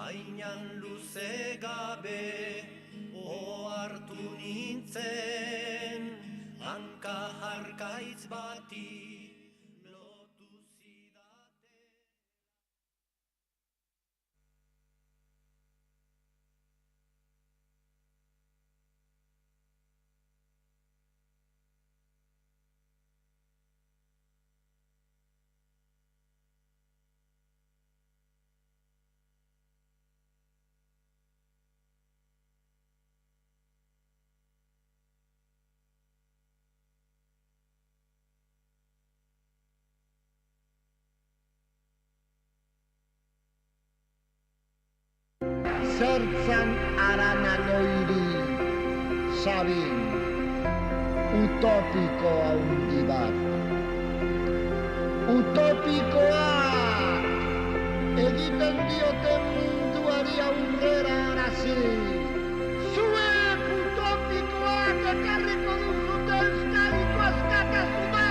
Hainan luze gabe ohartu nintzen, hanka harkaitz bati lotu zidate. Zertzan arananoiri, Sabin, utopiko handi bat. Utopikoak egiten diote munduari aurrera arazi. Zuek utopikoak ekarriko duzute Euskadiko askatasuna!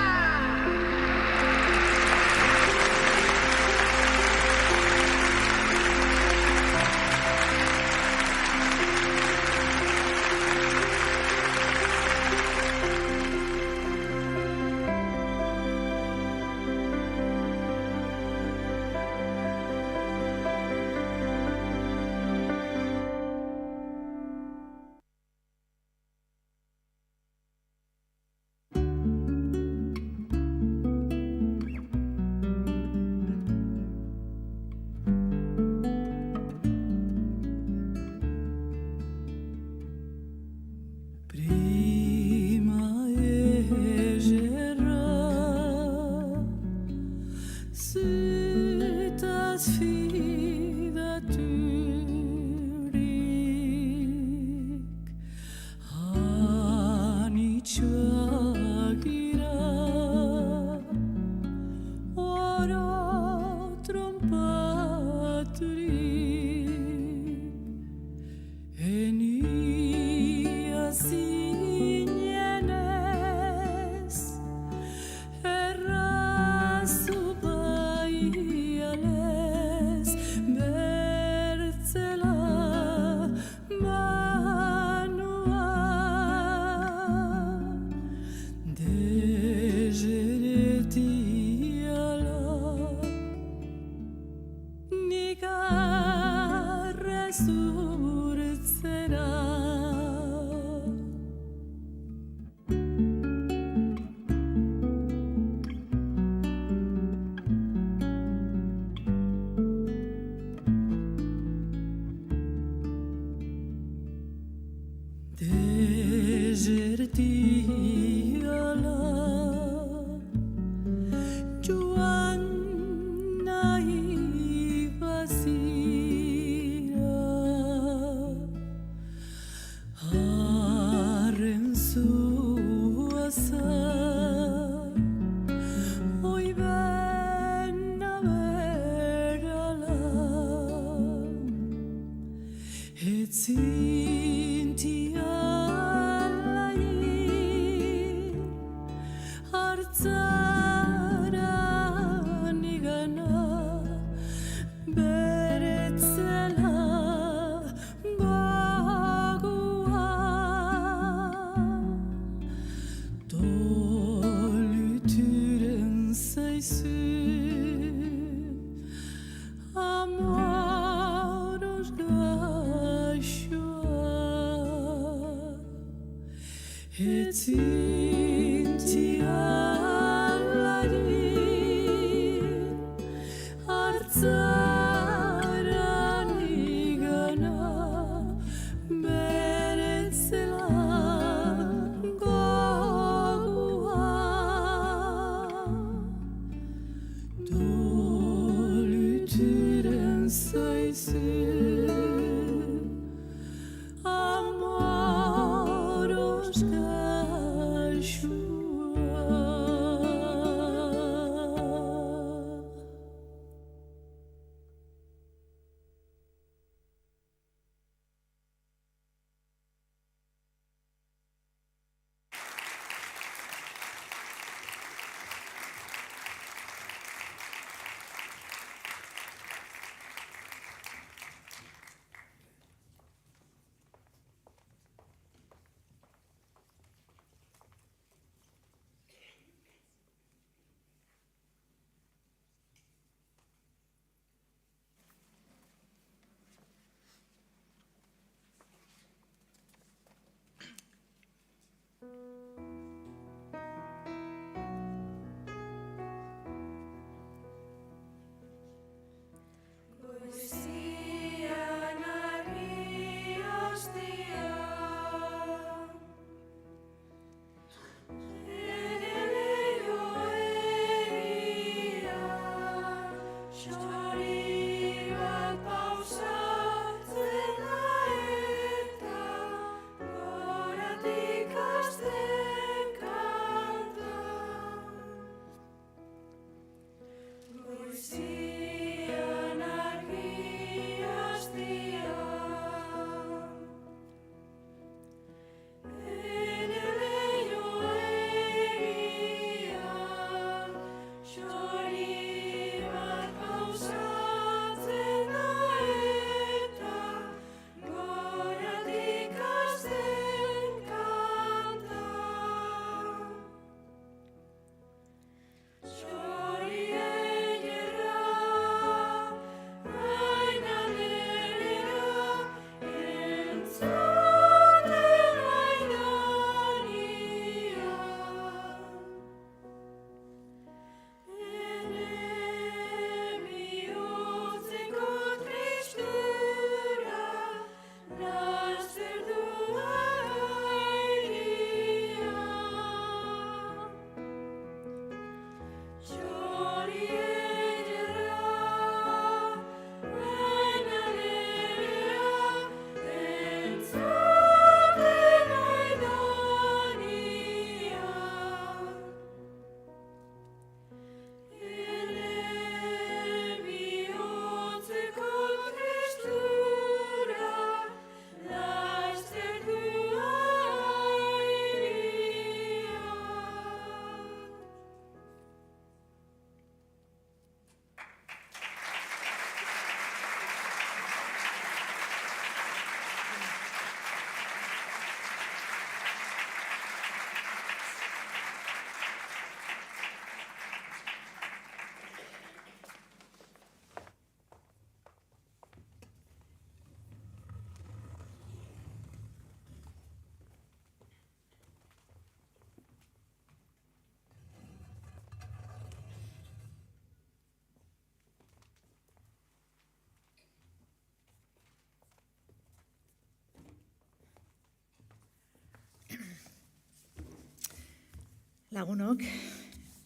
Lagunok,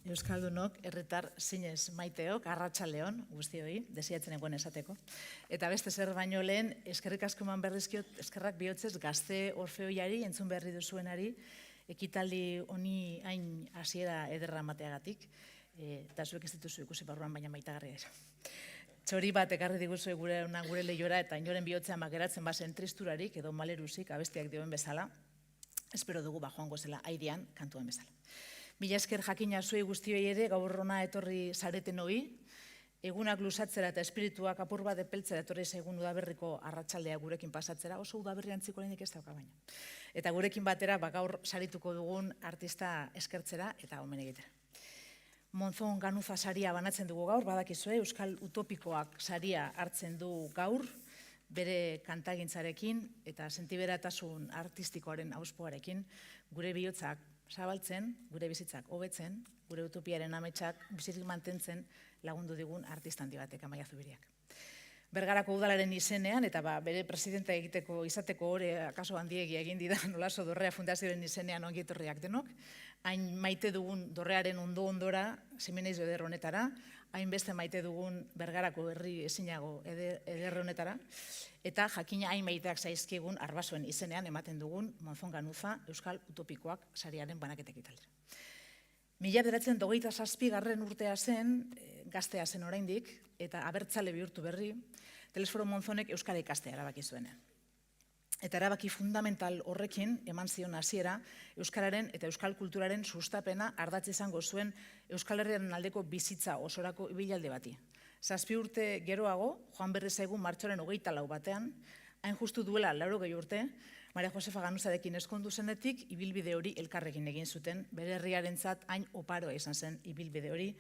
euskaldunok, herritar zinez maiteok, arratsaldeon guztioi, desiatzen egoen esateko. Eta beste zer baino lehen, eskerrik asko eman berrizkiot, eskerrak bihotzez gazte orfeoiari, entzun berri duzuenari, ekitaldi honi hain hasiera ederra emateagatik, eta zuek ez dituzu ikusi barruan baina maitagarria ere. Txori bat ekarri diguzue gure lehiora eta inoren bihotzean geratzen bazen tristurarik edo malerusik abestiak dioen bezala, espero dugu joango zela airean kantuan bezala. Mila esker jakina zuei guztioi ere gaur hona etorri zareten hoi, egunak luzatzera eta espirituak apur bat epeltzera etorri zaigun udaberriko arratsaldea gurekin pasatzera, oso udaberri antziko lehenik ez dauka baina. Eta gurekin batera gaur sarituko dugun artista eskertzera eta omen egitera. Monzon Ganuza saria banatzen dugu gaur, badakizue, Euskal Utopikoak saria hartzen du gaur, bere kantagintzarekin eta sentiberatasun artistikoaren auspoarekin, gure bihotzak zabaltzen, gure bizitzak hobetzen, gure utopiaren ametsak bizirik mantentzen lagundu digun artista handi batek, Amaia Zubiriak. Bergarako udalaren izenean, eta bere presidenta izateko hori akaso handiegia egin didan Olaso Dorrea Fundazioaren izenean ongi etorriak denok, hain maite dugun dorrearen ondora, Zimenez eder honetara, hain beste maite dugun Bergarako herri ezinago eder honetara, eta jakina hain maiteak zaizkigun Arbasoen izenean ematen dugun Monzon Ganuza Euskal Utopikoak sariaren banaketek italdera. 1927 urtea zen, gaztea zen oraindik, eta abertzale bihurtu berri, Telesforo Monzonek euskara ikastea erabaki zuenean. Eta erabaki fundamental horrekin eman zion hasiera euskararen eta euskal kulturaren sustapena ardatz izango zuen Euskal Herriaren aldeko bizitza osorako ibilaldi bati. 7 urte geroago, joan berri zaigu martxoaren 24 batean, hain justu duela 80 urte, Maria Josefa Ganuzarekin eskondu zenetik ibilbide hori elkarrekin egin zuten, bere herriarentzat hain oparoa izan zen ibilbide hori,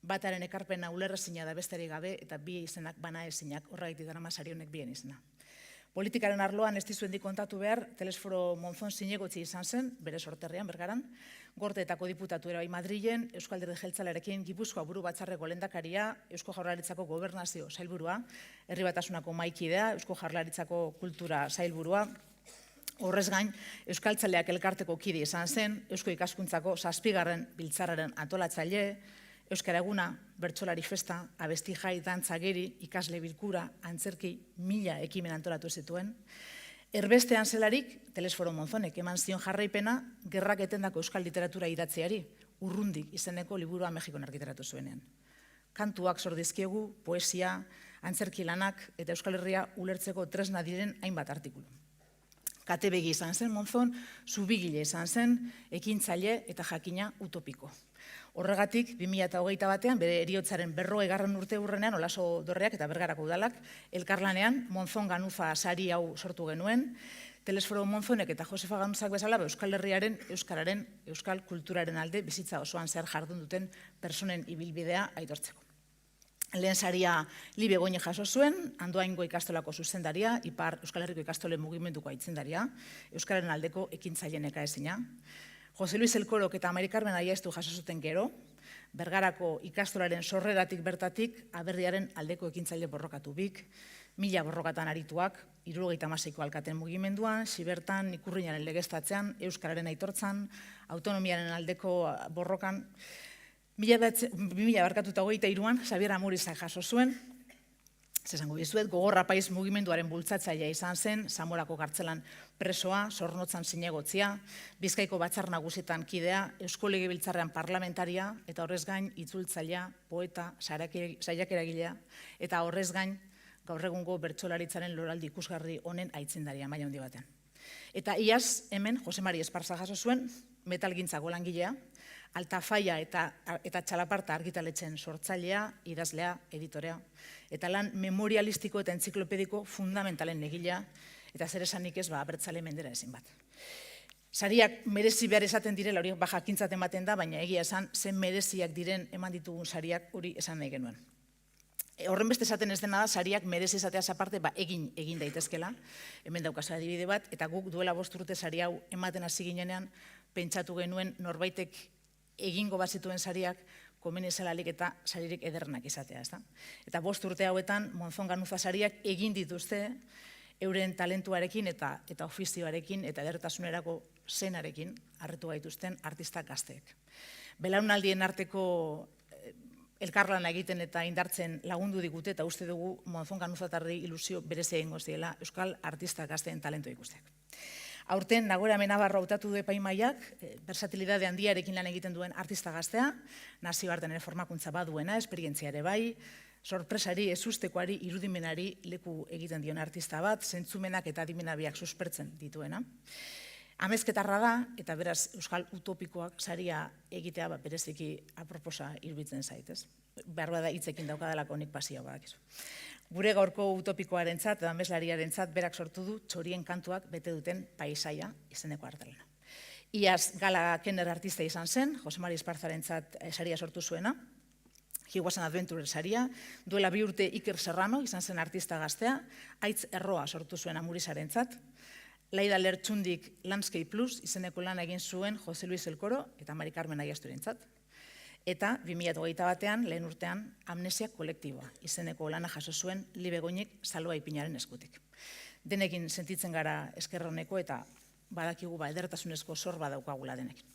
bataren ekarpena ulerrezina da besterik gabe eta bi izenak bana ezinak, horregatik darama sari honek bien izena. Politikaren arloan ez dizuendik kontatu behar, Telesforo Monzon zinegotzi izan zen, bere sorterrian, Bergaran, Gorteetako diputatu bai Madrilen, Euskal Alderdi Jeltzalearekin Gipuzkoa buru batzarreko lehendakaria, Eusko Jaurlaritzako gobernazio sailburua, Herri Batasunako mahaikidea, Eusko Jaurlaritzako kultura sailburua, horrez gain, Euskaltzaleak elkarteko kide izan zen, Eusko Ikaskuntzako 7. biltzarraren antolatzaile, Euskara Eguna, bertsolari festa, abesti jai, dantzageri, ikasle bilkura, antzerki, 1000 ekimen antolatu zituen. Erbestean zelarik, Telesforo Monzonek eman zion jarraipena gerrak etendako euskal literatura idatziari, Urrundik izeneko liburua Mexikon argitaratu zuenean. Kantuak sordizkiegu, poesia, antzerki lanak eta Euskal Herria ulertzeko tresna diren hainbat artikulu. Katebegi izan zen Monzon, zubigile izan zen, ekintzaile eta jakina utopiko. Horregatik, 2021 batean, bere heriotzaren 40. urte hurrenean, Olaso Dorreak eta Bergarako udalak, elkarlanean Monzon Ganuza sari hau sortu genuen, Telesforo Monzonek eta Josefa Ganuzak bezala Euskal Herriaren, euskararen, euskal kulturaren alde bizitza osoan zehar jardun duten personen ibilbidea aitortzeko. Lehen saria Libe Goñi jaso zuen, Andoaingo ikastolako zuzendaria, Ipar Euskal Herriko ikastole mugimenduko aitzindaria, euskararen aldeko ekintzaileen ekaezina. Jose Luis Elkorok eta Mari Carmen Aiaztu jaso zuten gero, Bergarako ikastolaren sorreratik bertatik aberriaren aldeko ekintzaile borrokatu bik, 1000 borrokatan arituak, 76ko alkaten mugimenduan, Sibertan, Ikurrinaren legeztatzean, euskararen aitortzan, autonomiaren aldeko borrokan, 2023an Xabier Amurizak jaso zuen, zesango dizuet, Gogorra Paiz mugimenduaren bultzatzailea izan zen, Zamorako kartzelan presoa, Zornotzan zinegotzia, Bizkaiko batzar nagusietan kidea, Eusko Legebiltzarrean parlamentaria, eta horrez gain itzultzailea, poeta, saiakeragilea, eta horrez gain gaur egungo bertsolaritzaren loraldi ikusgarri honen aitzindaria maila handi batean. Eta iaz hemen Jose Mari Esparza jaso zuen, metalgintzako langilea, Altafaia eta Txalaparta argitaletzen sortzailea, idazlea, editorea, eta lan memorialistiko eta entziklopediko fundamentalen egilea, eta zer esanik ez abertzale mendera ezin bat. Sariak merezi behar esaten direla, hori jakintzat ematen da, baina egia esan, zen mereziak diren eman ditugun sariak hori esan nahi genuen. Horren beste esaten ez dena da, sariak merezi esateaz aparte egin daitezkela, hemen daukazu adibide bat, eta guk duela 5 urte sari hau ematen hasi ginenean, pentsatu genuen norbaitek egingo bazituen sariak komeni zelalik eta saririk ederrenak izatea, ezta? Eta 5 urte hauetan Monzon Ganuza sariak egin dituzte euren talentuarekin eta ofizioarekin eta edertasunerako zeinarekin harritu gaituzten artista gazteek. Belaunaldien arteko elkarlana egiten eta indartzen lagundu digute eta uste dugu Monzon Ganuzatarri ilusio berezia egingo ziela euskal artista gazteen talentu ikusteak. Aurten Nagore Amenabarro hautatu du epaimahaiak, versatilidade handiarekin lan egiten duen artista gaztea, nazioartean ere formakuntza baduena, esperientzia ere bai, sorpresari, ezustekoari, irudimenari leku egiten dion artista bat, zentzumenak eta adimenabiak suspertzen dituena. Amezketarra da, eta beraz euskal utopikoak saria egitea bereziki aproposa iruditzen zaitez. Behar bada hitzekin daukadalako nik pasioa badakizu. Gure gaurko utopikoarentzat eta ameslariarentzat berak sortu du Txorien kantuak bete duten paisaia izeneko artelana. Iaz Gala Kenner artista izan zen, Jose Mari Esparzarentzat saria sortu zuena, He Was an Adventurer saria, duela 2 urte Iker Serrano izan zen artista gaztea, Aitz Erroa sortu zuen Amurizarentzat, Laida Lertxundik Landscape Plus izeneko lana egin zuen Jose Luis Elkoro eta Mari Carmen Aiasturentzat. Eta 2021 lehen urtean Amnesia Kolektiboa izeneko lana jaso zuen Libegoinek Salua Ipinaren eskutik. Denekin sentitzen gara eskerroneko eta badakigu edertasunezko zor badaukagula denekin.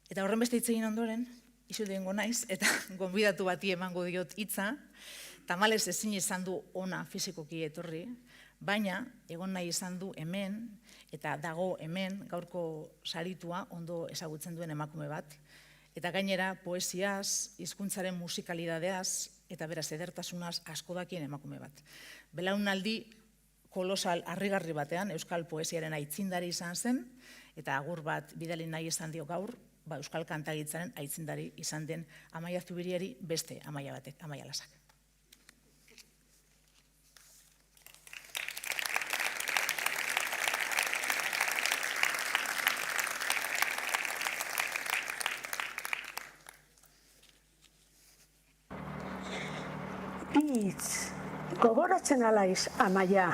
Eta horren beste hitz egin ondoren, izu dengo naiz, eta gonbidatu bati emango diot hitza, tamalez ezin izan du ona fizikoki etorri, baina egon nahi izan du hemen, eta dago hemen gaurko saritua ondo ezagutzen duen emakume bat, eta gainera poesiaz, hizkuntzaren musikalidadeaz, eta beraz edertasunaz asko dakien emakume bat. Belaunaldi kolosal harrigarri batean euskal poesiaren aitzindari izan zen, eta agur bat bidali nahi izan dio gaur, euskal kantagintzaren aitzindari izan den Amaia Zubiriari beste Amaia batek, Amaia Lasak. Hitz, gogoratzen alaiz, Amaia,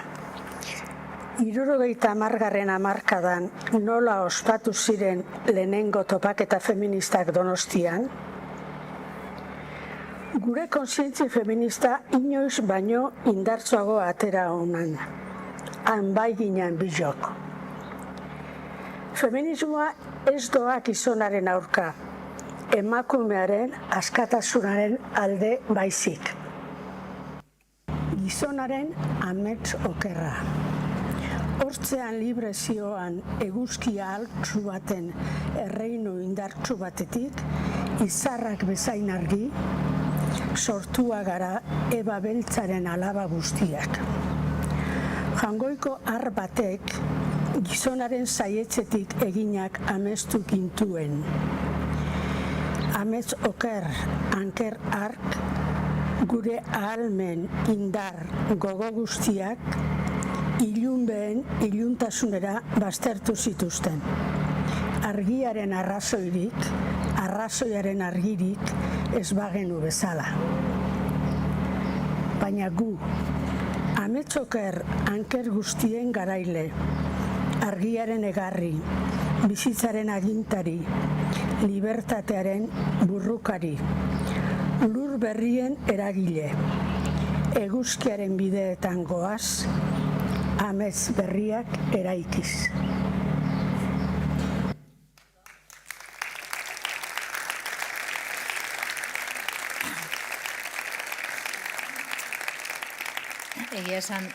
70. hamarkadan nola ospatu ziren lehenengo topaketa feministak Donostian? Gure kontzientzia feminista inoiz baino indartsuago atera honan. Han bai ginen bilok. Feminismoa ez doa gizonaren aurka, emakumearen askatasunaren alde baizik. Gizonaren amets okerra. Hortzean libre zioan eguzkia altsu baten erreinu indartsu batetik, izarrak bezain argi, sortua gara Eba Beltzaren alaba guztiak. Jangoiko har batek gizonaren saietzetik eginak amestu gintuen. Amets oker, anker ark, gure ahalmen, indar, gogo guztiak, ilunbeen iluntasunera baztertu zituzten. Argiaren arrazoirik, arrazoiaren argirik ez bagenu bezala. Baina gu, ametsoker anker guztien garaile, argiaren egarri, bizitzaren agintari, libertatearen burrukari, lur berrien eragile, eguzkiaren bideetan goaz, amets berriak eraikiz. Egia esan,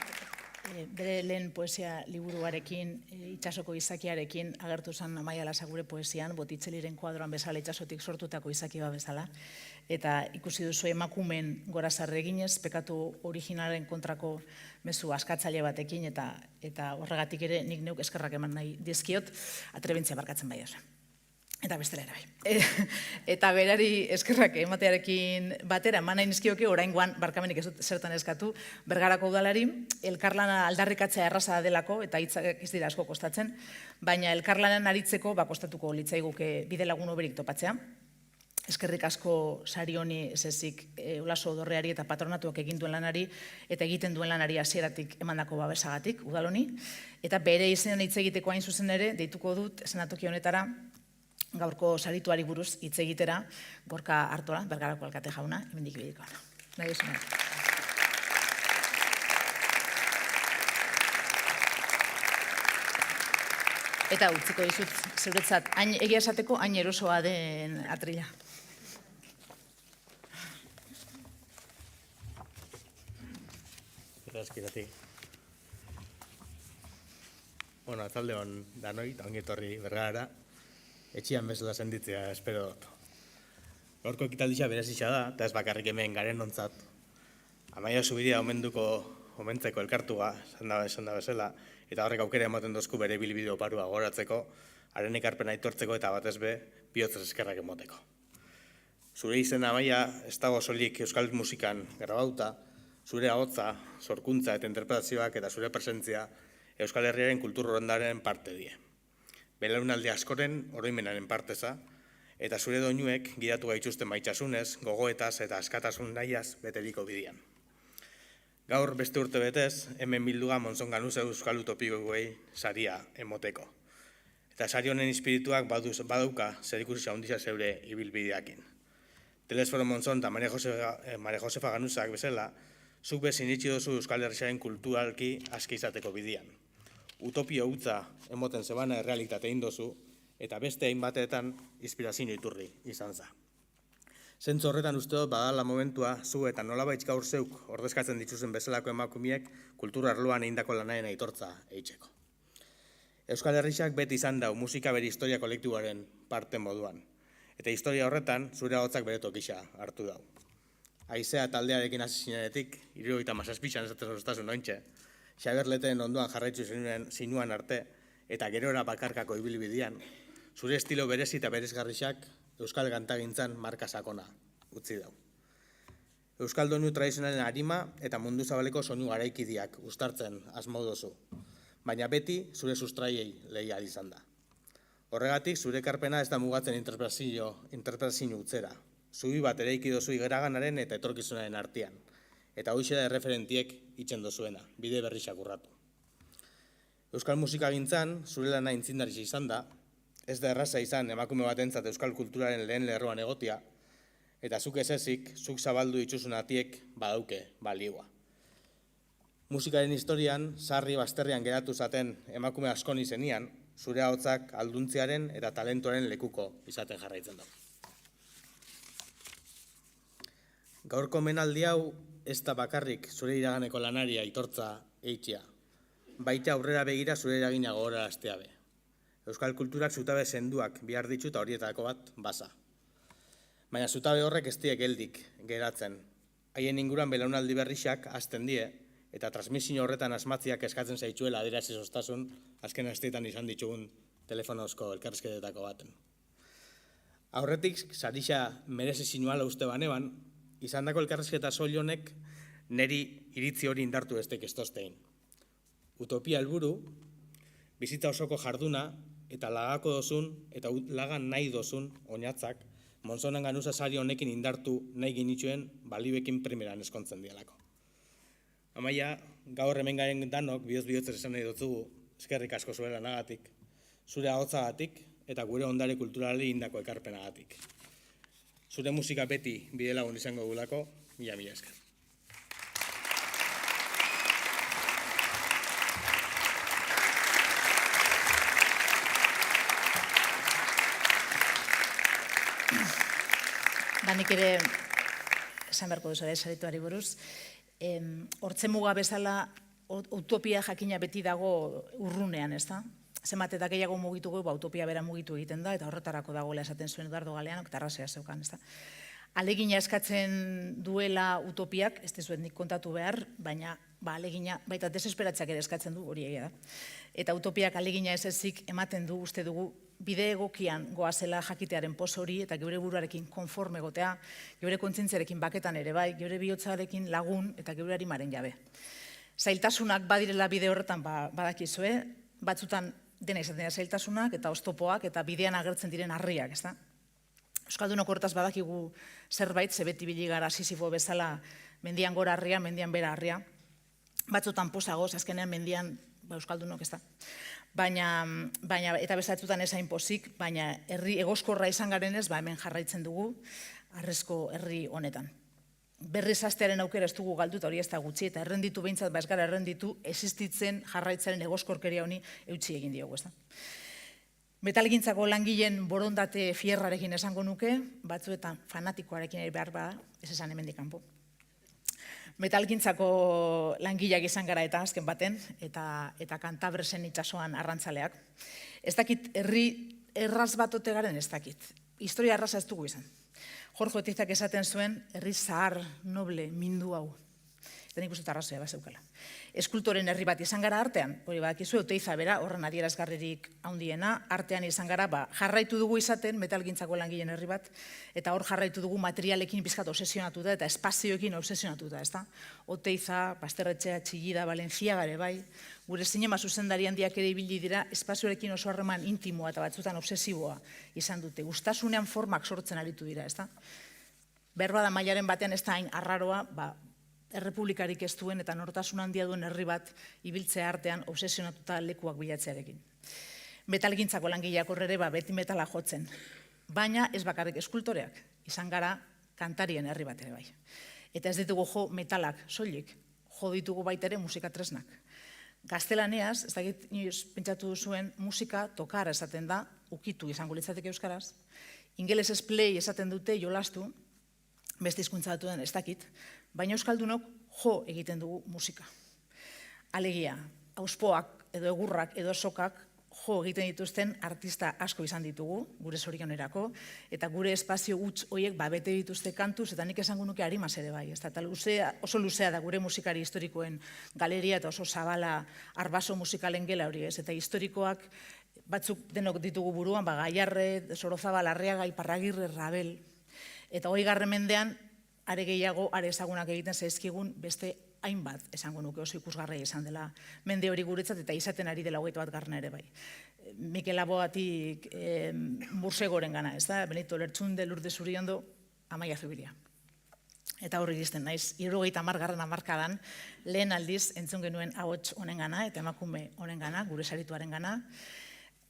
bere lehen poesia liburuarekin, Itsasoko izakiarekin agertu zen Amaia Lasak gure poesian, Botticelliren kuadroan bezala itsasotik sortutako izaki bat bezala, eta ikusi duzu emakumeen gorazarre eginez, pekatu originalen kontrako mezu askatzaile batekin, eta horregatik ere nik neuk eskerrak eman nahi dizkiot, atrebentzia barkatzen bai oso. Eta bestela ere bai. Eta berari eskerrak ematearekin batera, eman nahi nizkioke oraingoan barkamenik ez dut zertan eskatu, Bergarako udalari, elkarlana aldarrikatzea erraza delako, eta hitzak ez dira asko kostatzen, baina elkarlanan aritzeko kostatuko litzaiguke bidelagun hoberik topatzea. Eskerrik asko sari honi ezezik Olaso Dorreari eta patronatuak egin duen lanari, eta egiten duen lanari hasieratik emandako babesagatik, udal honi, eta bere izenean hitz egiteko hain zuzen ere, deituko dut eszenatoki honetara, gaurko sarituari buruz hitz egitera, Gorka Artola, Bergarako alkate jauna, hemendik ibiliko. Nahi duzu nahi. Eta utziko dizut zuretzat, egia esateko, hain erosoa den atrila. Gracias. Bueno, atzalde hon danoi, ongi etorri Bergarara, etxian bezala senditzea espero dut. Gaurko ekitaldia berezia da, eta ez bakarrik hemen garen ontzat. Amaia Zubiria omentzeko elkartuga, esan da bezala, eta horrek aukera ematen dozku bere bilbide oparua goratzeko, haren ekarpena aitortzeko eta batez be, bihotzez eskerrak emoteko. Zure izena, Amaia, ez dago soilik euskal musikan grabauta, zure ahotza, sorkuntza eta interpretazioak eta zure presentzia Euskal Herriaren kulturrondaren parte die. Belaunaldi askoren oroimenaren parteza, eta zure doinuek gidatu gaituzten baitxasunez, gogoetaz eta askatasun nahiaz beteriko bidian. Gaur beste urte betez, hemen bilduga Monzon Ganuza Euskal Utopikoei saria emoteko. Eta sari honen espirituak badauka zerikusi handia zeure ibilbideakin. Telesforo Monzon eta Maria Josefa Ganuzak bezala, zuk bezin itxi dozu Euskal Herriaren kulturalki aski izateko bidian. Utopio hutza emoten zebana errealitate indozu, eta beste hainbateetan inspirazio iturri izan za. Zentzu horretan uste dut badala momentua zu eta nolabait gaur zeuk ordezkatzen dituzen bezalako emakumiek kultura arloan egindako lanaren aitortza eitzeko. Euskal Herriak beti izan dau musika bere historia kolektiboaren parte moduan, eta historia horretan zure ahotzak bere tokisa hartu dau. Aizea taldearekin hasi zinenetik, 77an esaten zoztasun ointxe, Xabier Leteen ondoan jarraitzu zinuan arte, eta gerora bakarkako ibilbidean, zure estilo berezi eta berezgarrixak Euskal kantagintzan marka sakona utzi dau. Euskal doinu tradizionalen arima eta mundu zabaleko soinu garaikidiak uztartzen asmo dozu, baina beti zure sustraiei lehia izan da. Horregatik, zure ekarpena ez da mugatzen interpretazio utzera. Zubi bat eraiki dozu igeraganaren eta etorkizunaren artean, eta hoxe da erreferentiek itzen dozuena, bide berrixak urratu. Euskal musikagintzan, zure lana intzindariz izan da, ez da erraza izan emakume batentzat euskal kulturaren lehen lerroan egotia, eta zuk ez ezik, zuk zabaldu dituzun atiek badauke balioa. Musikaren historian, sarri bazterrian geratu zaten emakume askon izenian, zure ahotzak alduntziaren eta talentuaren lekuko izaten jarraitzen da. Gaurko menaldi hau ez da bakarrik zure iraganeko lanari aitortza eitzia, baita aurrera begira zure eragina gogoraraztea be. Euskal kulturak zutabe senduak behar ditu eta horietako bat basa. Baina zutabe horrek ez diek geldik geratzen. Haien inguruan belaunaldi berrixak hasten die, eta transmisio horretan asmatziak eskatzen zaitzuela adierazi zoztasun, azken asteetan izan ditugun telefonozko elkarrizketetako baten. Aurretik, sarixa merezi sinuala uste baneban, izandako elkarrizketa soil honek neri iritzi hori indartu estek estoztein. Utopia helburu, bizitza osoko jarduna, eta lagako dozun, eta lagan nahi dozun oinatzak, Monzonan Ganuza sari honekin indartu nahi ginituen balioekin primeran eskontzen dialako. Amaia, gaur hemen garen danok, bihotz-bihotzez esan nahi dutzugu, eskerrik asko zure lanagatik, zure ahotzagatik, eta gure ondare kulturali indako ekarpenagatik. Zure musika beti bide lagun izango gulako, mila esker. Nik ere, esan beharko duzu ere, sarituari buruz, hortzen muga bezala utopia jakina beti dago urrunean, ez da? Zenbat eta gehiago mugitu gu, utopia bera mugitu egiten da, eta horretarako dagoela esaten zuen Eduardo Galeanok, eta arrazoia zeukan, ez da? Alegina eskatzen duela utopiak, ez dizuet nik kontatu behar, baina alegina, baita desesperatzeak ere eskatzen du, hori egia da. Eta utopiak alegina ez ezik ematen du, uste dugu, bide egokian goazela jakitearen poz hori, eta geure buruarekin konforme gotea, geure kontzientziarekin baketan ere bai, geure bihotzarekin lagun, eta geure harimaren jabe. Zailtasunak badirela bide horretan badakizue, batzutan dena izaten dira zailtasunak, eta oztopoak, eta bidean agertzen diren harriak, ez da? Euskaldunok hortaz badakigu zerbait, zebeti biligara Sisifo bezala mendian gora harria, mendian bera harria. Batzutan posagoz, azkenean mendian Euskaldunok ez da. Baina, eta bezatzutan esain pozik, baina herri egoskorra izan garenez, hemen jarraitzen dugu, arrezko herri honetan. Berriz hastearen aukera ez dugu galdu, eta hori ez da gutxi, eta errenditu behintzat, ez gara errenditu, existitzen jarraitzaren egoskorkeria honi eutxi egin diogu, ez da. Metalgintzako langileen borondate fierrarekin esango nuke, batzuetan fanatikoarekin ere behar bada, ez esan hemendik kanpo. Metalgintzako langileak izan gara eta azken baten, eta Kantabresen itsasoan arrantzaleak. Ez dakit, herri erraz bat ote garen ez dakit. Historia erraza ez dugu izan. Jorge Oteizak esaten zuen, herri zahar, noble, mindu hau. Eta nik uste arrazoia bat zeukala. Eskultoren herri bat izan gara artean, hori badakizu Oteiza bera, horren adierazgarririk handiena, artean izan gara, jarraitu dugu izaten metalgintzako langileen herri bat, eta hor jarraitu dugu materialekin pizkat obsesionatuta eta espazioekin obsesionatuta, ezta? Oteiza, Basterretxea, Txillida, Valenciaga ere bai, gure zinema zuzendari handiak ere ibili dira, espazioarekin oso harreman intimoa eta batzutan obsesiboa izan dute. Gustasunean formak sortzen aritu dira, ezta? Berbada mailaren batean ez da hain arraroa, errepublikarik ez duen eta nortasun handia duen herri bat ibiltzea artean obsesionatuta lekuak bilatzearekin. Metalgintzako langileak horre beti metala jotzen, baina ez bakarrik eskultoreak, izan gara kantarien herri bat ere bai. Eta ez ditugu jo metalak soilik, jo ditugu baita ere musika tresnak. Gaztelaneaz, ez dakit inoiz pentsatu duzuen, musika tokar esaten da, ukitu izango litzateke euskaraz, ingelesez play esaten dute jolastu, beste hizkuntza batuen ez dakit, baina euskaldunok jo egiten dugu musika. Alegia, auspoak edo egurrak edo sokak jo egiten dituzten artista asko izan ditugu, gure zorionerako, eta gure espazio huts horiek bete dituzte kantuz, eta nik esango nuke arimaz ere bai. Eta oso luzea da gure musikari historikoen galeria eta oso zabala arbaso musikalen gela hori ez, eta historikoak batzuk denok ditugu buruan, Gaiarre, Sorozabal, Arriaga, Iparragirre, Rabel, eta 20. mendean are gehiago, are ezagunak egiten zaizkigun beste hainbat esango nuke oso ikusgarria izan dela mende hori guretzat eta izaten ari dela 21. ere bai. Mikel Laboatik Mursegoren gana, ez da? Benito Lertxunde, Lourdes Uriondo, Amaia Zubiria. Eta horri iristen naiz, 70. hamarkadan lehen aldiz entzun genuen ahots honen gana eta emakume honen gana, gure sarituaren gana.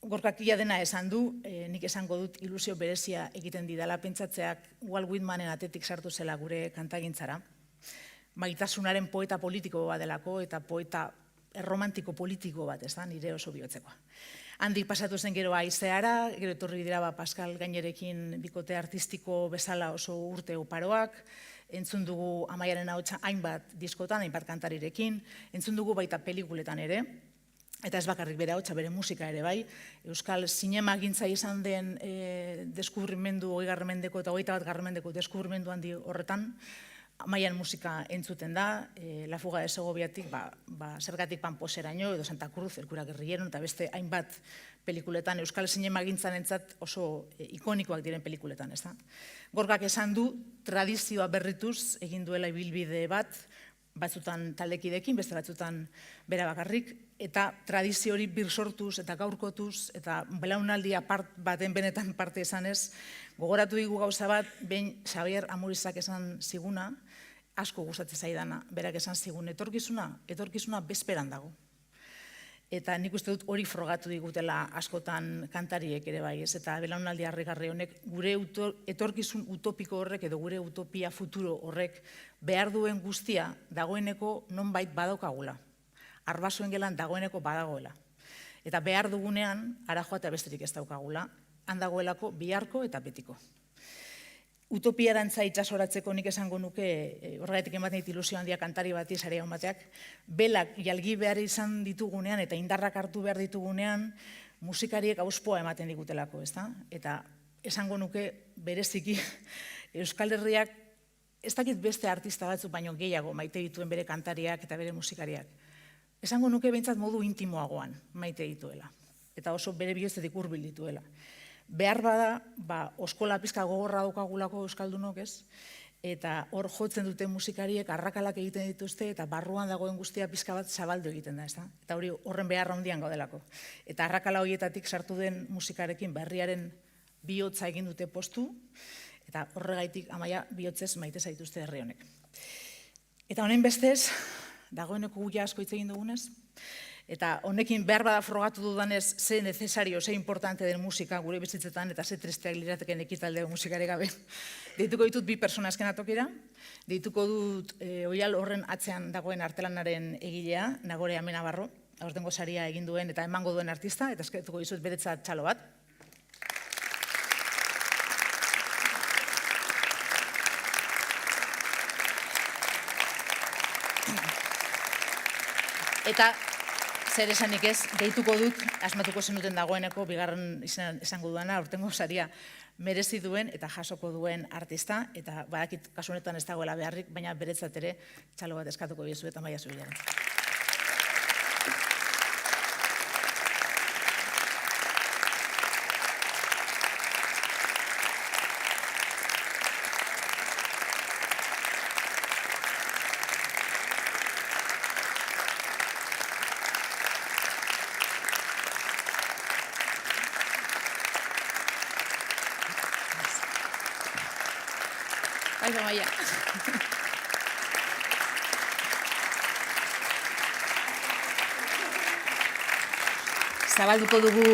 Gorkak ia dena esan du, nik esango dut ilusio berezia egiten didala pentsatzeak Walt Whitmanen atetik sartu zela gure kantagintzara. Maitasunaren poeta politiko bat delako eta poeta erromantiko politiko bat, ez da, nire oso bihotzekoa. Handik pasatu zen gero haizeara, gero etorri dira Pascal Gainerekin bikote artistiko bezala oso urte oparoak, entzun dugu Amaiaren ahotsa hainbat diskotan, hainbat kantarirekin, entzun dugu baita pelikuletan ere, eta ez bakarrik bere ahotsa, bere musika ere bai, euskal zinemagintza izan den deskubrimendu 20. mendeko eta 21. mendeko deskubrimendu handi horretan, Amaian musika entzuten da, La fuga de Segoviatik, Zergatik Pamposeraino, edo Santa Cruz, El cura guerrillero, eta beste hainbat pelikuletan, euskal zinemagintzan entzat oso ikonikoak diren pelikuletan, ez da? Gorkak esan du, tradizioa berrituz egin duela ibilbide bat, batzutan taldekidekin, beste batzutan bera bakarrik, eta tradizio hori birsortuz eta gaurkotuz, eta belaunaldia baten benetan parte esanez, gogoratu digu gauza bat, behin Xabier Amurizak esan ziguna, asko gustatzen zaidana, berak esan zigun, etorkizuna bezperan dago. Eta nik uste dut hori frogatu digutela askotan kantariek ere bai, ez? Eta belaunaldi harrigarri honek gure etorkizun utopiko horrek edo gure utopia futuro horrek behar duen guztia dagoeneko nonbait badaukagula. Arbasoen gelan dagoeneko badagoela. Eta behar dugunean, ara joatea besterik ez daukagula, handagoelako biharko eta betiko. Utopiarantza itxasoratzeko nik esango nuke, horregatik ematen dit ilusio handia kantari bati sarea bateak, belak jalgi behar izan ditugunean eta indarrak hartu behar ditugunean, musikariek auspoa ematen digutelako, ezta? Eta esango nuke bereziki Euskal Herriak ez dakit beste artista batzuk baino gehiago maite dituen bere kantariak eta bere musikariak. Esango nuke behintzat modu intimoagoan maite dituela. Eta oso bere bihotzetik hurbil dituela. Behar bada, oskola pizka gogorra daukagulako euskaldunok, ez? Eta hor jotzen duten musikariek arrakalak egiten dituzte eta barruan dagoen guztia pizka bat zabaldu egiten da, ez da? Eta hori horren beharra handian gaudelako. Eta arrakala horietatik sartu den musikarekin berriaren bihotza egin dute postu, eta horregaitik Amaia bihotzez maite zaituzte herri honek. Eta honen bestez, dagoeneko guia asko hitz egin dugunez, eta honekin behar bada frogatu dudanez ze necesario, ze importante den musika gure bizitzetan eta ze tristeak lirateken ekitalde musikare gabe. Deituko ditut bi persona azken atokira, deituko dut oial horren atzean dagoen artelanaren egilea, Nagore Amenabarro, aurtengo saria egin duen eta emango duen artista, eta eskertuko dizut beretzat txalo bat. Eta zer esanik ez, gehituko dut, asmatuko zenuten dagoeneko, bigarren esango duana, aurtengo saria merezi duen eta jasoko duen artista, eta badakit kasu honetan ez dagoela beharrik, baina beretzat ere txalo bat eskatuko biezu eta Amaia Zubillaga. Bai, Amaia. Zabalduko dugu...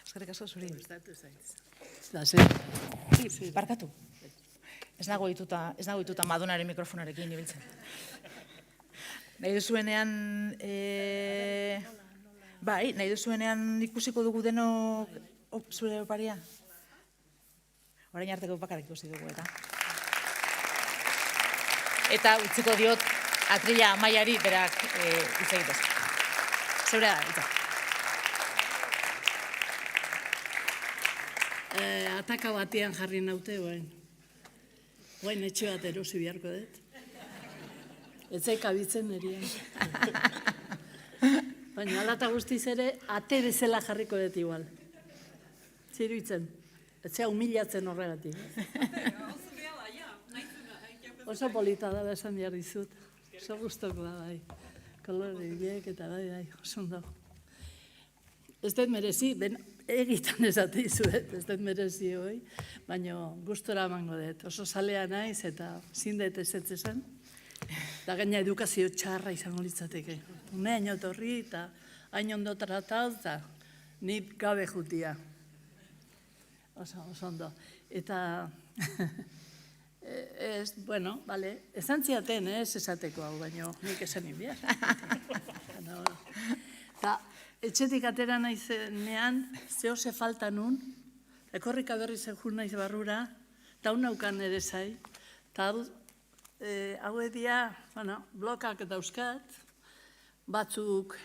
Eskerrik asko zuri. Barkatu. Ez nago dituta Madonaren mikrofonarekin ibiltzen. Nahi duzuenean... Bai, nahi duzuenean ikusiko dugu denok zure oparia? Orain arteko bakarrik ikusi dugu eta. Eta utziko diot Atrila Amaiari berak hitz egitez. Zeure da, hitza. Ataka batean jarri naute, Oain etxe bat erosi beharko dut. Ez zaik abitzen erian. Baina alata guztiz ere, ate bezala jarriko dut igual. Ziruitzen. Etzea humilatzen horregatik. Oso polita da esan behar dizut. Oso guztoko da, bai. Kolore bilek eta bai, oso ondo. Ez dut merezi, egitan esate dizuet, ez dut merezi hoi, baina gustora emango dut. Oso zalea naiz eta zindet ez esan. Da gaina edukazio txarra izango litzateke. Unean otorri eta hain ondo trataz da ni gabe jutia. Oso ondo. Eta, esan ziaten, ez esateko hau, baina nik esan inbiar. Eta, etxetik atera naizenean, zehose falta nun, ekorrika berri zehun naiz barrura, eta unaukan ere zai, eta hau edia, blokak dauzkat, batzuk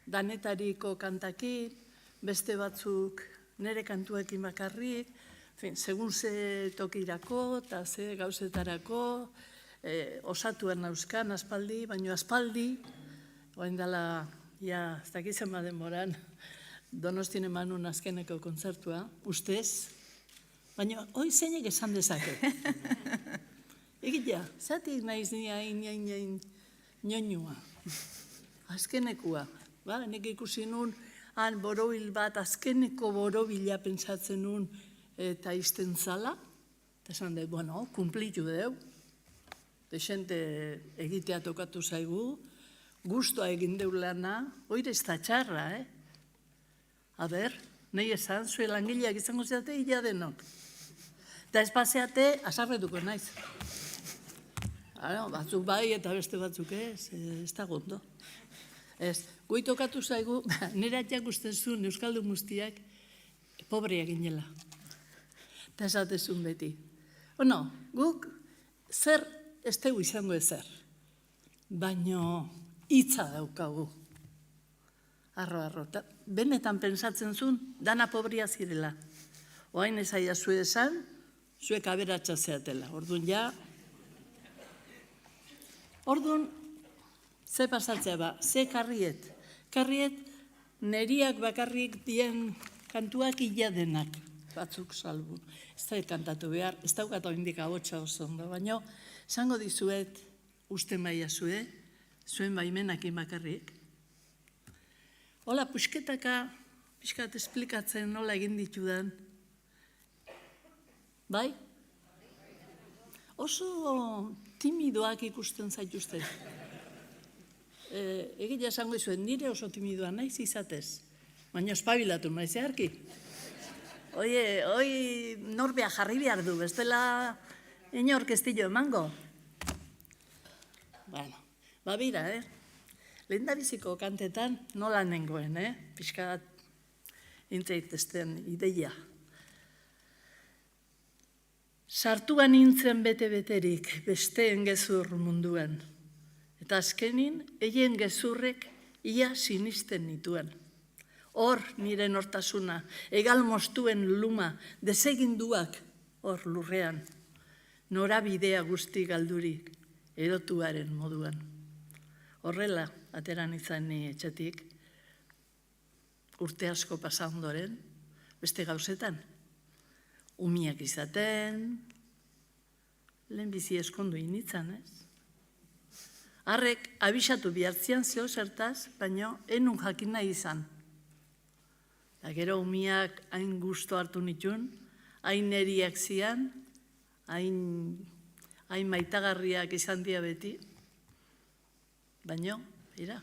danetariko kantakin, beste batzuk nire kantuekin bakarrik, segun ze tokirako eta ze gauzetarako, osatuen nauzkan aspaldi, baina aspaldi, oain dela, ez dakitzen baden moran, Donostien emanun azkeneko kontzertua, ustez, baina hoi zeinek esan dezake. Egitea, zatik naiz nien nionua, azkenekua, nek ikusi nun, han borobil bat, azkeneko borobila pentsatzen nun eta izten zala. Eta esan dut, kumplitu deu. Desente egitea tokatu zaigu, guztua egin deu lana, oire ez da txarra, Aber, nahi esan, zue langileak izango zeate, ila denok. Eta ez paseate, asarretuko naiz. Batzuk bai eta beste batzuk ez da gondo. Ez, goi tokatu zaigu, nire atiak uste zuen Euskaldun guztiak pobreak ginela. Eta esatezun beti. Guk zer ez tegu izango ezer, baino hitza daukagu. Arro. Benetan pensatzen zuen, dana pobria zirela. Oain ezaia zue esan, zuek aberatsa zeatela. Orduan, ze pasatzea ba, ze karriet. Karriet, neriak bakarrik dien kantuak ila denak, batzuk salbu. Ez da kantatu behar, ez daukat oindik ahotsa oso ondo, baina esango dizuet, uste maia zuen baimenakin bakarrik. Hola, pusketaka, pixkat esplikatzen nola egin ditudan. Bai? Oso timidoak ikusten zaituzten. Egia esango izuen, nire oso timidoa naiz izatez. Baina espabilatu naiz eharki. Hoi norbea jarri behar du, bestela inork ez dio emango. Bueno, babira, lehendabiziko kantetan nola nengoen, pixkat intzaitezten ideia. Sartuan nintzen bete-beterik besteen gezur munduan. Eta azkenin, eien gezurrek ia sinisten nituen. Hor nire nortasuna, egal mostuen luma, deseginduak hor lurrean. Norabidea guzti galdurik, erotuaren moduan. Horrela, ateran izan ni etxetik, urte asko pasa ondoren, beste gauzetan. Umiak izaten, lehenbizi eskondu initzan, ez? Harrek abisatu bihartzian zeo zertaz, baino enun jakin nahi izan. Da gero umiak hain gusto hartu nituen, hain eriak zian, hain maitagarriak izan dia beti, baino, ira.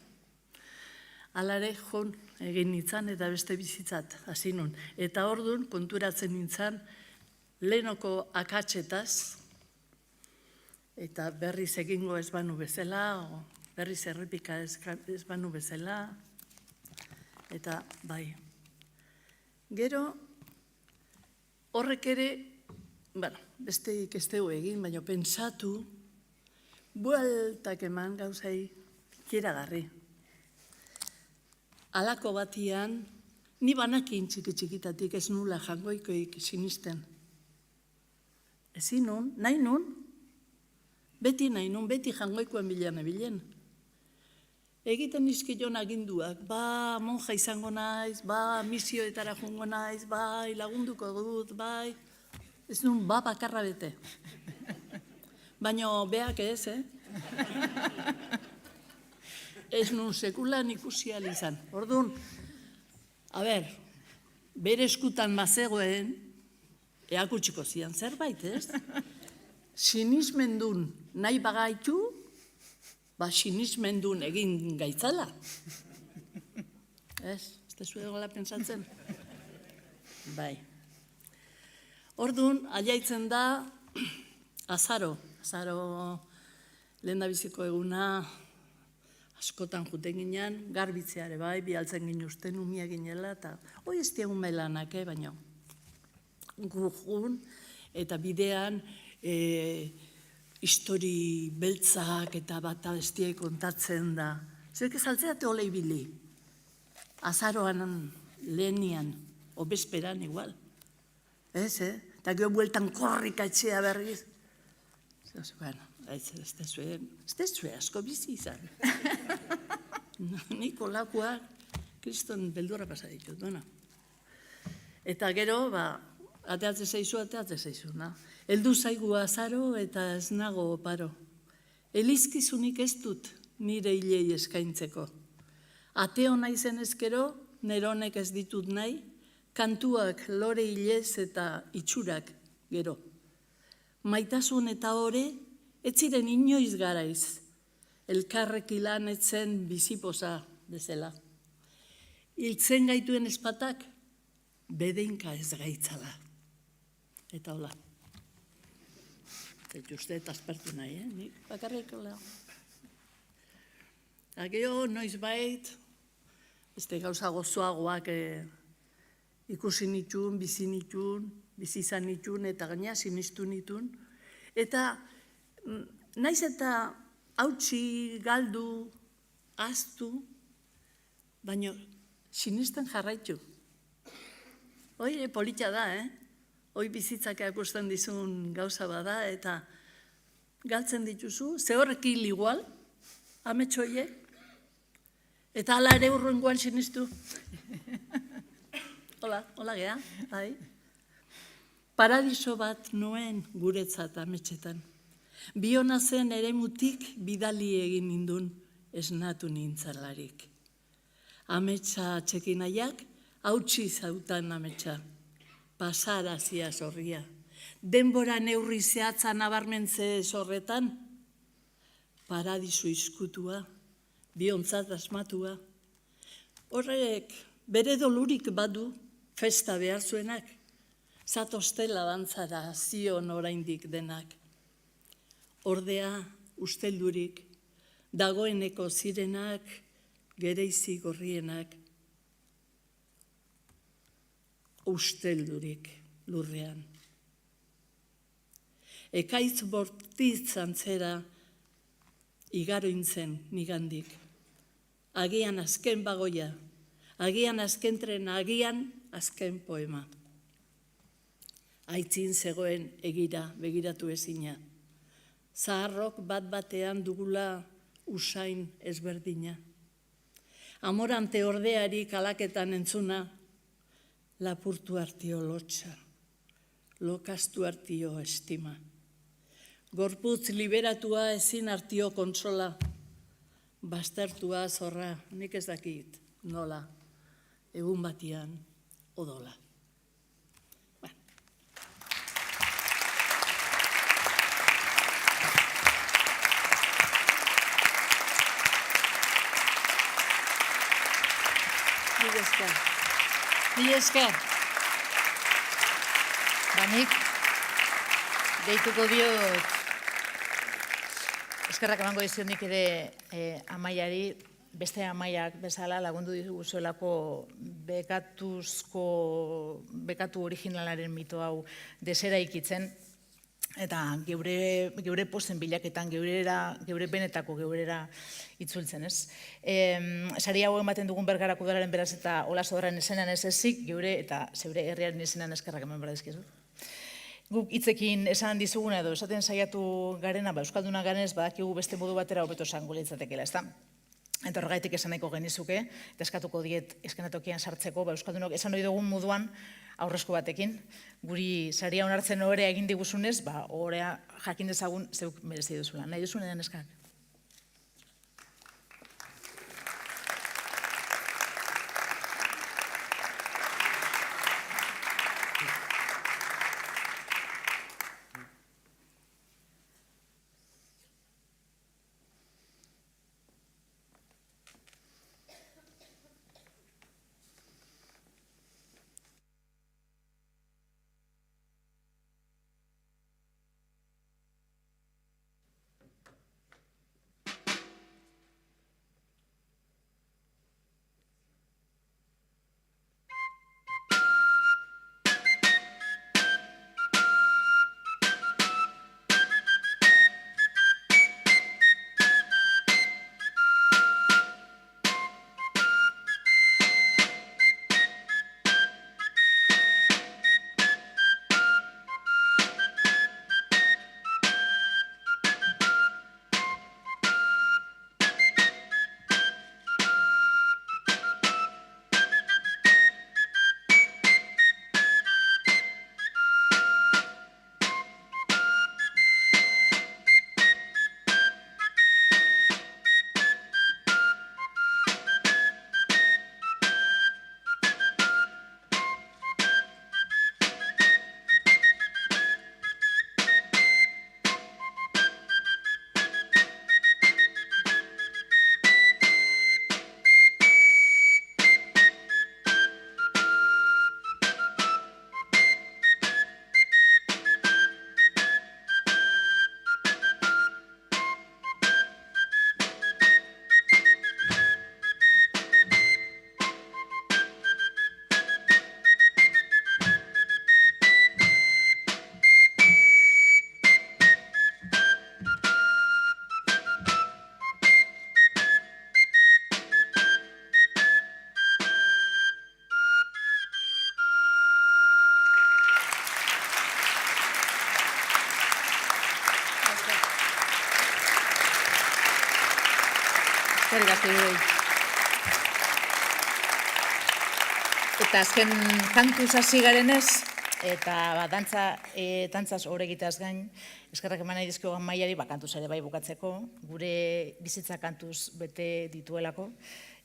Alare joan egin nintzen eta beste bizitzat hasi nun. Eta orduan konturatzen nintzen lehenoko akatsetaz, eta berriz egingo ez banu bezala, berriz errepika ez banu bezala, eta bai. Gero, horrek ere, besteik ez dugu egin, baina pentsatu, bueltak eman gauzai ikeragarri. Halako batian, ni banakin txiki-txikitatik ez nula jangoikoik sinisten. Ezin nun, nahi nun, beti nahi nun, beti jangoikoen bilen. Egiten nizkion aginduak, monja izango naiz, misioetara jungo naiz, lagunduko dut, ez nun bakarra bete. Baina beak ez, Ez nun sekulan ikusi izan. Orduan, bere eskutan mazegoen, eakutsiko zian zerbait, ez? Sinismendun nahi bagaitu, sinismendun egin gaitzala. Ez tezu egola pentsatzen? Bai. Orduan, aiaitzen da, azaro lehen da biziko eguna, askotan juten ginean, garbitzeare bai, bialtzen ginuzten, umia ginela, eta hoi ez diegun melanak, baina gujun, eta bidean histori beltzak eta bat abestiai kontatzen da. Zuek ez altzeate ole ibili, azaroan lehenian, obesperan igual. Ez, eta gero bueltan korrika etxea berriz. Bueno, ez dezue asko bizi izan. Niko lakuak, kriston beldurra pasa ditut, Eta gero, ateatze zeizu. Heldu zaigu azaro eta ez nago oparo. Elizkizunik ez dut nire hilei eskaintzeko. Ateo naizen ezkero, neronek ez ditut nahi, kantuak lore hilez eta itxurak gero. Maitasun eta ore, ez ziren inoiz garaiz, elkarrek ilan etzen bizipoza bezala. Hiltzen gaituen espatak, bedeinka ez gaitzala. Eta hola. Ez uste eta aspertu nahi, nik bakarrik hola. Gero, noiz bait, beste gauza gozoagoak ikusi nituen, bizi nituen, bizi izan nituen, eta gaina sinistu nituen. Eta naiz eta hautsi, galdu, ahaztu, baina sinisten jarraitu. Hoi polita da, Hoi bizitzak akusten dizun gauza bada, eta galtzen dituzu, ze horrek hil igual, ametxoiek, eta ala ere urrengoan sinistu. Hola gea, bai. Paradiso bat nuen guretzat ametxetan. Biona zen ere mutik bidali egin nindun esnatu nintzalarik. Ametsa txekinaiak, hautsi zautan ametsa. Pasara zia zorria. Denbora neurri zehatza nabarmentze zorretan, paradiso izkutua, biontzat asmatua. Horrek bere dolurik badu, festa behar zuenak, zatostela dantzara zion oraindik denak. Ordea, usteldurik, dagoeneko zirenak, gereizi gorrienak, usteldurik lurrean. ekaitz bortitz antzera igarointzen nigandik. Agian azken bagoia, agian azken trena, agian azken poema. Aitzin zegoen egira begiratu ezina. Zaharrok bat batean dugula usain ezberdina. Amorante ordeari kalaketan entzuna, lapurtu artio lotxa, lokastu artio estima. Gorputz liberatua ezin artio kontsola, baztertua zorra, nik ez dakit nola, egun batian odola. Mila esker. Nik deituko diot, eskerrak emango diziot nik ere Amaiari, beste Amaiak bezala lagundu diguzuelako bekatu originalaren mito hau deseraikitzen, eta geure posten bilaketan, geure benetako geurera itzultzen, ez? Sari hau ematen dugun Bergarako Udalaren beraz eta Olasodarren esenan ez ezik, geure eta zeure herriaren esenan eskerrak eman behar dizkizu. Guk hitzekin esan dizuguna edo esaten saiatu garena, euskalduna garenez badakigu beste modu batera hobeto esango litzatekeela, ezta? Eta horregaitik esan nahiko genizuke, eta eskatuko diet eskenatokian sartzeko, euskaldunok esan ohi dugun moduan aurrezko batekin, guri saria onartzen ohorea egin diguzunez, ohorea jakin dezagun zeuk merezi duzula. Nahi duzunean eskak? Eskerrik asko Iroi. Eta azken kantuz hasi garenez, eta dantzaz hor egiteaz gain, eskerrak eman nahi dizkio Amaiari, kantuz ere bai bukatzeko, gure bizitza kantuz bete dituelako,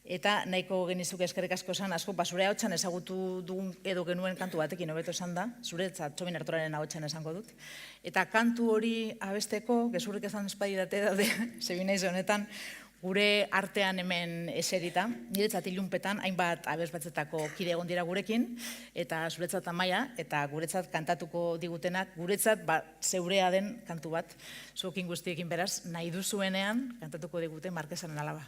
eta nahiko genizuke eskerrik asko esan, asko, zure ahotsan ezagutu dugun edo genuen kantu batekin hobeto esan da, zuretzat Txomin Artoraren ahotsan esango dut, eta kantu hori abesteko, gezurrik ezan espadidate daude, sebinaiz honetan, gure artean hemen eserita, niretzat ilunpetan, hainbat abesbatzetako kide egon dira gurekin, eta zuretzat Amaia, eta guretzat kantatuko digutenak, guretzat zeurea den kantu bat, zuekin guztiekin beraz, nahi duzuenean kantatuko digute Markesaren Alaba.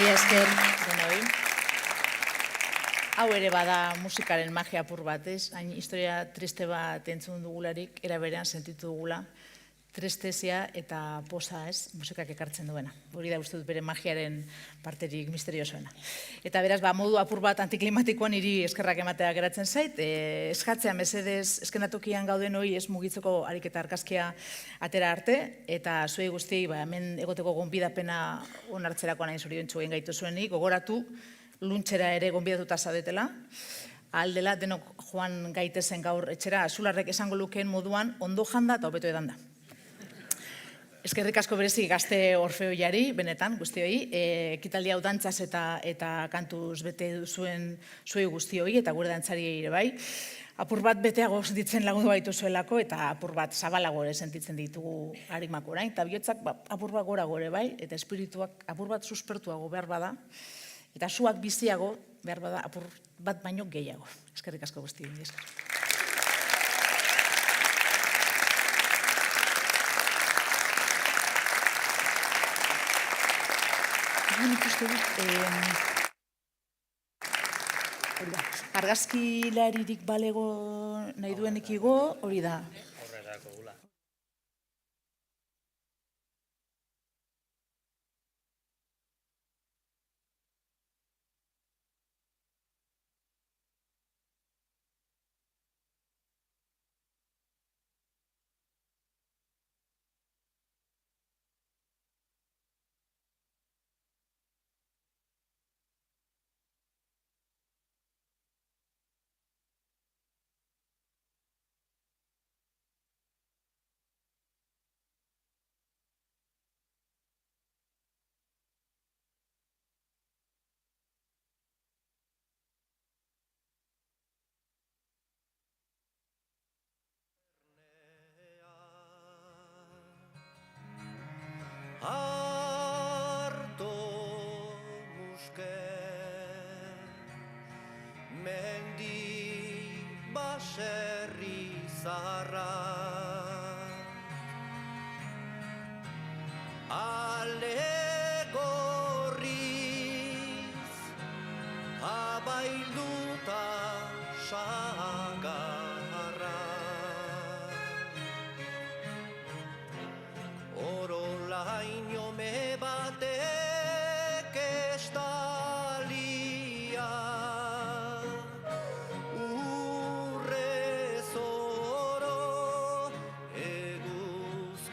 Mila esker, denoi. Hau ere bada musikaren magia apur bat, ez? Hain historia triste bat entzun dugularik, era berean sentitu dugula, tristezia eta poza, ez? Musikak ekartzen duena. Hori da uste dut bere magiaren parterik misteriosoena. Eta beraz, modu apur bat antiklimatikoan niri eskerrak ematea geratzen zait, eskatzea mesedez eskenatokian gauden hori ez mugitzeko ariketa arkaskia atera arte, eta zuei guztiei hemen egoteko gonbidapena onartzerakoan hain zoriontsu egin gaitu zuenik, gogoratu, luntxera ere gonbidatuta zaudetela, aldela denok joan gaitezen gaur etxera, Azularrek esango lukeen moduan ondo janda eta hobeto edan da. Eskerrik asko berezi gazte orfeoiari, benetan, guztioi, ekitaldi hau dantzaz eta kantuz bete duzuen zuei guztioi eta gure dantzari ere bai. Apur bat beteago sentitzen lagundu baitu zuelako eta apur bat zabalago ere sentitzen ditugu harimak orain, eta bihotzak apur bat gora gore bai, eta espirituak apur bat suspertuago behar bada, eta suak biziago behar bada apur bat baino gehiago. Eskerrik asko guztioi. Nik uste dut, argazkilaririk balego nahi duenik igo, hori da. Arto muske mendi baserri zaharra ale gorriz abailduta sagarra Laino me batek estalia urre zoro eguzkiak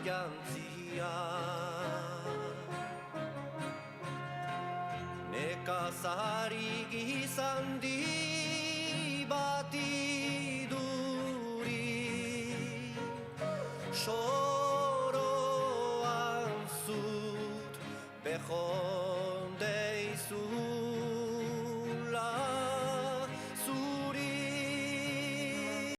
jantzia nekazari gizandi bati duri